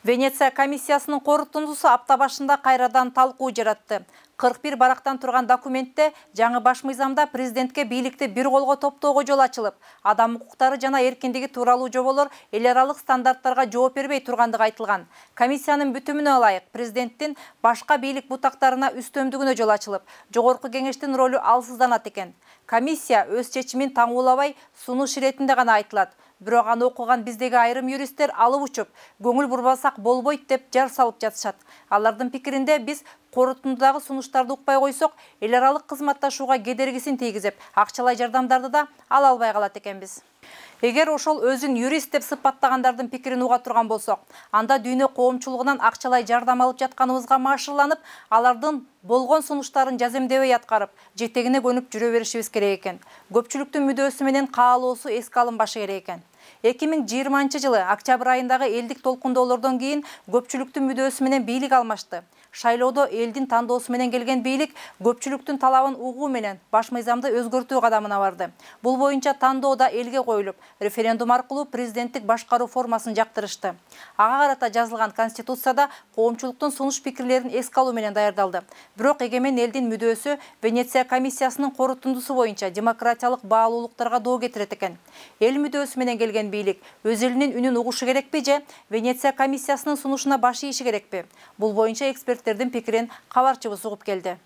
Венеция комиссиясының қорытындысы апта башында кайрадан талкуу жаратты. 41 барақтан тұрған документте жаңы баш мыйзамда президентке бийликти бир колго топтоого жол ачылып, адам укуктары жана эркиндиги тууралуу жоболор эл аралык стандарттарга жооп бербей тургандыгы айтылган. Комиссиянын бүтүмүнө ылайык президенттин башка бийлик бутактарына үстөмдүгүнө жол ачылып, жогорку кеңештин ролу алсызданат экен. Комиссия өз чечимин таңуулабай сунуш иретинде гана айтылат. Бирок аны окуган биздеги айрым юристтер алып учуп, көңүл бурбасак болбойт деп жар салып жатышат. Алардын пикиринде биз корутундагы сунуштарды укпай койсок, эл аралык кызматташууга кедергисин тийгизип, акчалай жардамдарды да ала албай калат экенбиз. Эгер ошол өзүн юрист деп сыпаттагандардын пикирин уга турган болсок, анда дүйнө коомчулугунан акчалай жардам алып жатканыбызга маашырланып, алардын болгон сунуштарын жаземдебей аткарып, жетегине көнүп жүрө беришибиз керек экен. Көпчүлүктүн мүдөөсү менен каалоосу эске алынбашы керек экен. 2020 жылы октябрь айындагы элдик толкундоолордон кийин көпчүлүктүн мүдөөсү менен бийлик алмашты. Шайлоодо элдин тандоосу менен келген бийлик көпчүлүктүн талабын угуу менен баш мыйзамды өзгөртүү кадамына барды. Бул боюнча тандоо да элге коюлуп, референдум аркылуу президенттик башкаруу формасын жактырышты. Ага карата жазылган конституцияда коомчулуктун сунуш пикирлерин эске алуу менен даярдалды. Бирок эгемен элдин мүдөөсү Венеция комиссиясынын корутундусу боюнча демократиялык баалуулуктарга доо кетирет экен. Эл мүдөөсү менен келген бийлик өз элинин үнүн угушу керекпи же Венеция комиссиясынын сунушуна баш ийиши керекпи? Бул боюнча эксперттердин пикирин кабарчыбыз угуп келди.